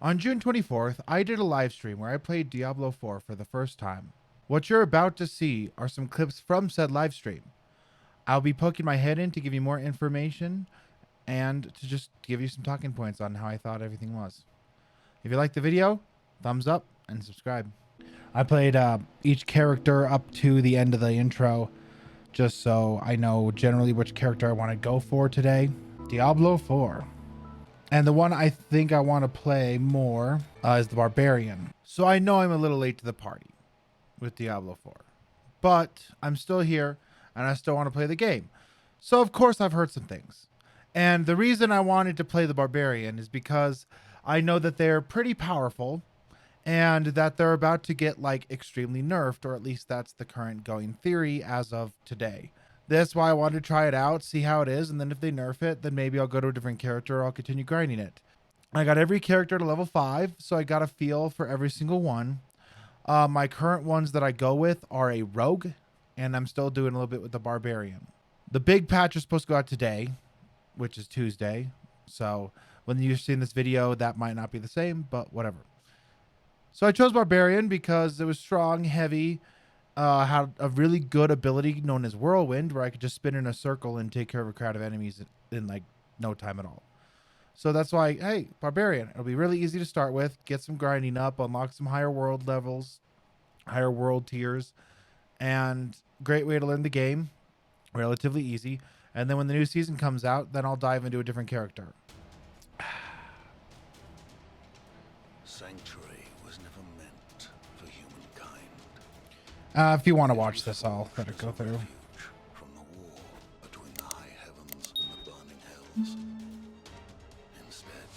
On June 24th, I did a live stream where I played Diablo 4 for the first time. What you're about to see are some clips from said live stream. I'll be poking my head in to give you more information and to just give you some talking points on how I thought everything was. If you like the video, thumbs up and subscribe. I played each character up to the end of the intro just so I know generally which character I want to go for today. Diablo 4. And the one I think I want to play more is the Barbarian. So I know I'm a little late to the party with Diablo 4. But I'm still here and I still want to play the game. So of course I've heard some things. And the reason I wanted to play the Barbarian is because I know that they're pretty powerful and that they're about to get like extremely nerfed, or at least that's the current going theory as of today. That's why I wanted to try it out, see how it is, and then if they nerf it, then maybe I'll go to a different character or I'll continue grinding it. I got every character to level 5, so I got a feel for every single one. My current ones that I go with are a rogue, and I'm still doing a little bit with the Barbarian. The big patch is supposed to go out today, which is Tuesday, so when you're seeing this video, that might not be the same, but whatever. So I chose Barbarian because it was strong, heavy, had a really good ability known as Whirlwind, where I could just spin in a circle and take care of a crowd of enemies in like no time at all. So that's why, hey, Barbarian, it'll be really easy to start with, get some grinding up, unlock some higher world levels, higher world tiers, and great way to learn the game, relatively easy. And then when the new season comes out, then I'll dive into a different character. Sanctuary was never meant for humankind. If you want to watch this, I'll let it go through. From the war between the high heavens and the burning hells. Instead,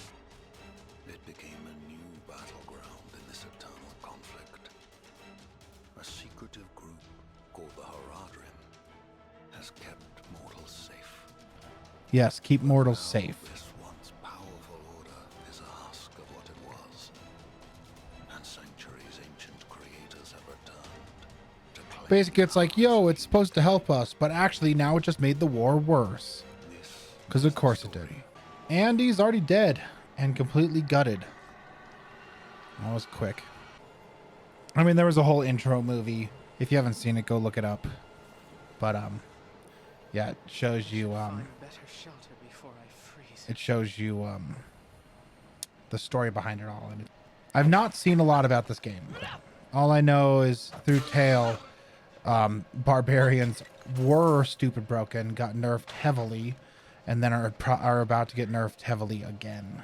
it became a new battleground in this eternal conflict. A secretive group called the Haradrim has kept mortals safe. Yes, keep mortals safe. This once powerful order is a husk of what it was. And Sanctuary's ancient creators have returned to claim Basically, it's like, yo, it's supposed to help us, but actually now it just made the war worse. this. Because of course it did. And he's already dead and completely gutted. That was quick. I mean, there was a whole intro movie. If you haven't seen it, go look it up. But yeah, it shows you the story behind it all. And I've not seen a lot about this game. All I know is through tale, Barbarians were stupid broken, got nerfed heavily, and then are about to get nerfed heavily again.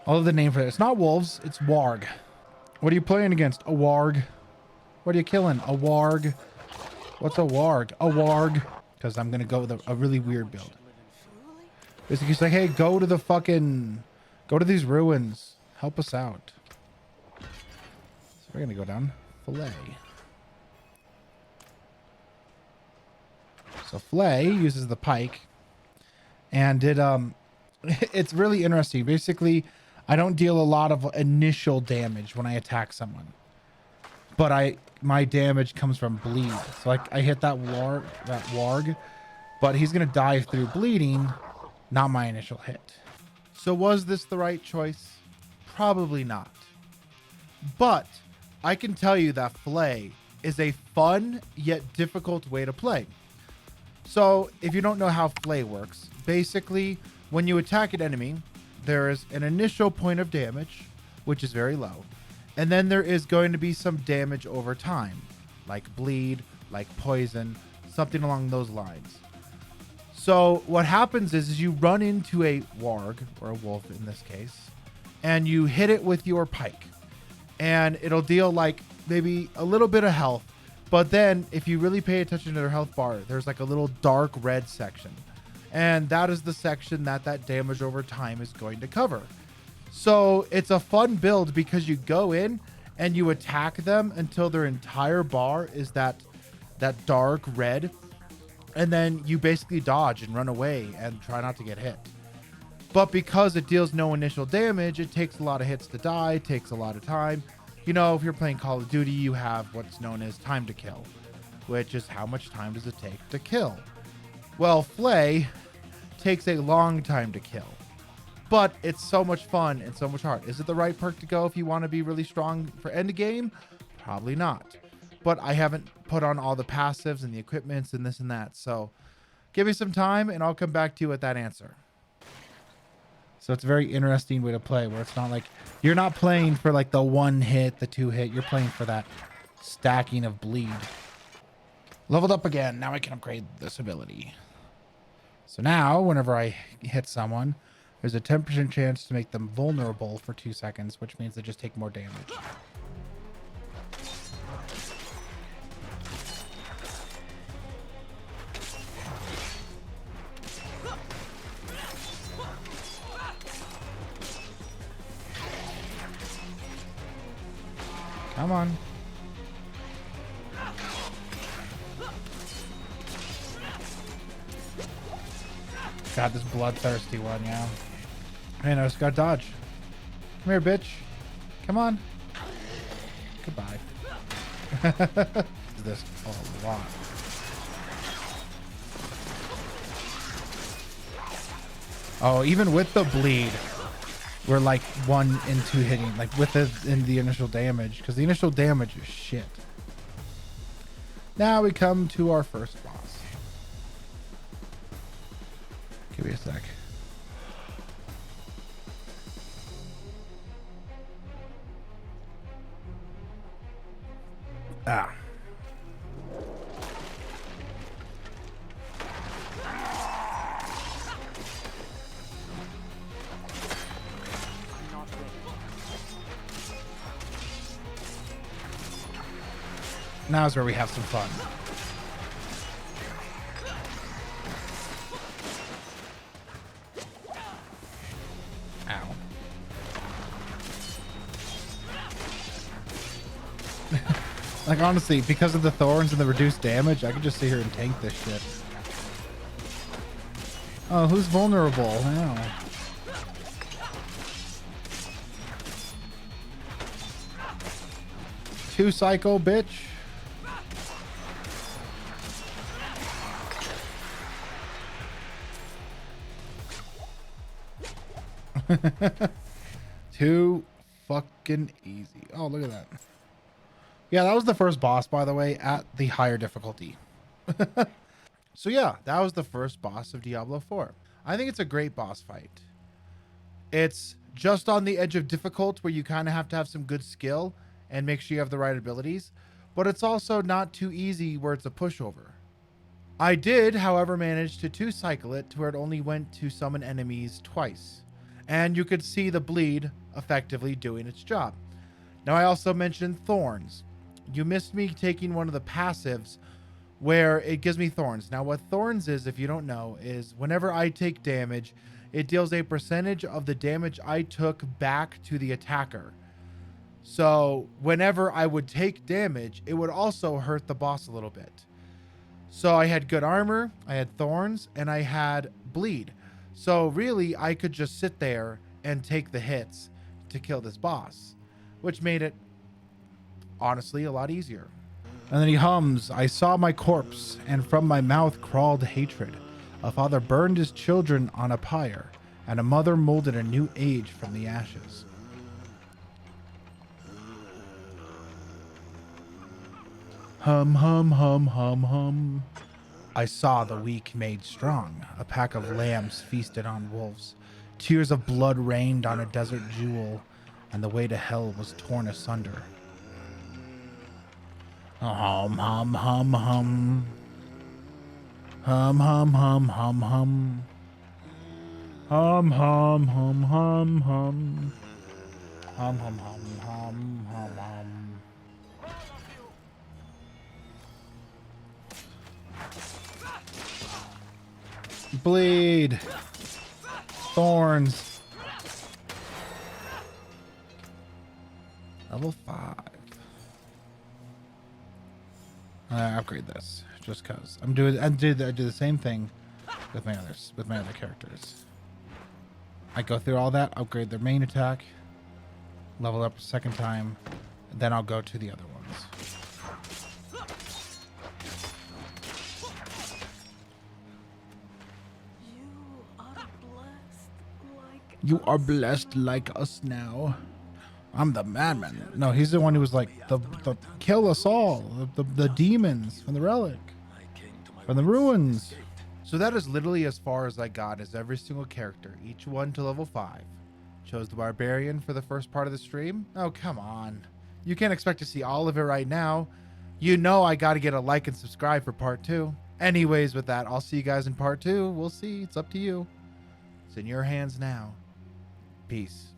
Although the name for it, it's not wolves, it's warg. What are you playing against? A warg. What are you killing? A warg. What's a warg? A warg. Because I'm going to go with a really weird build. Basically, it's like, hey, go to these ruins. Help us out. So we're going to go down Flay. So Flay uses the pike. And it's really interesting. Basically, I don't deal a lot of initial damage when I attack someone. But my damage comes from bleed. So I hit that warg, but he's gonna die through bleeding, not my initial hit. So was this the right choice? Probably not. But I can tell you that Flay is a fun yet difficult way to play. So if you don't know how Flay works, basically when you attack an enemy, there is an initial point of damage, which is very low. And then there is going to be some damage over time, like bleed, like poison, something along those lines. So what happens is you run into a warg, or a wolf in this case, and you hit it with your pike. And it'll deal like maybe a little bit of health. But then if you really pay attention to their health bar, there's like a little dark red section. And that is the section that damage over time is going to cover. So it's a fun build because you go in and you attack them until their entire bar is that dark red. And then you basically dodge and run away and try not to get hit. But because it deals no initial damage, it takes a lot of hits to die, takes a lot of time. You know, if you're playing Call of Duty, you have what's known as time to kill, which is how much time does it take to kill. Well, Flay takes a long time to kill. but it's so much fun and so much hard. Is it the right perk to go if you want to be really strong for end game? Probably not. But I haven't put on all the passives and the equipments and this and that. So give me some time and I'll come back to you with that answer. So it's a very interesting way to play where it's not like you're not playing for like the 1 hit, the 2 hit. You're playing for that stacking of bleed. Leveled up again. Now I can upgrade this ability. So now whenever I hit someone, there's a 10% chance to make them vulnerable for 2 seconds, which means they just take more damage. Come on. God, this bloodthirsty one, yeah. Hey, no, I just got dodge. Come here, bitch. Come on. Goodbye. This a lot. Oh, even with the bleed, we're like 1 and 2 hitting, like with the initial damage, because the initial damage is shit. Now we come to our first boss. Give me a sec. Ah. Now's where we have some fun. Ow. Like, honestly, because of the thorns and the reduced damage, I could just sit here and tank this shit. Oh, who's vulnerable? Ow. Two psycho, bitch. Too fucking easy. Oh, look at that. Yeah, that was the first boss, by the way, at the higher difficulty. So yeah, that was the first boss of Diablo 4. I think it's a great boss fight. It's just on the edge of difficult where you kind of have to have some good skill and make sure you have the right abilities, but it's also not too easy where it's a pushover. I did, however, manage to 2-cycle it to where it only went to summon enemies twice. And you could see the bleed effectively doing its job. Now, I also mentioned thorns. You missed me taking one of the passives where it gives me thorns. Now, what thorns is, if you don't know, is whenever I take damage, it deals a percentage of the damage I took back to the attacker. So whenever I would take damage, it would also hurt the boss a little bit. So I had good armor, I had thorns, and I had bleed. So really, I could just sit there and take the hits to kill this boss, which made it honestly a lot easier. And then he hums, I saw my corpse, and from my mouth crawled hatred. A father burned his children on a pyre, and a mother molded a new age from the ashes. Hum, hum, hum, hum, hum. I saw the weak made strong. A pack of lambs feasted on wolves. Tears of blood rained on a desert jewel, and the way to hell was torn asunder. Hum, hum, hum, hum. Hum, hum, hum, hum, hum. Hum, hum, hum, hum, hum. Hum, hum, hum, hum, hum, hum. Bleed. Thorns. Level 5. I upgrade this just cause I do the same thing with my other characters. I go through all that, upgrade their main attack, level up a second time, and then I'll go to the other ones. You are blessed like You are blessed like us now. I'm the madman. No, he's the one who was like the kill us all, the demons from the relic, from the ruins. So that is literally as far as I got as every single character, each one to level 5. Chose the barbarian for the first part of the stream. Oh, come on. You can't expect to see all of it right now. You know I got to get a like and subscribe for part 2. Anyways, with that, I'll see you guys in part 2. We'll see. It's up to you. It's in your hands now. Peace.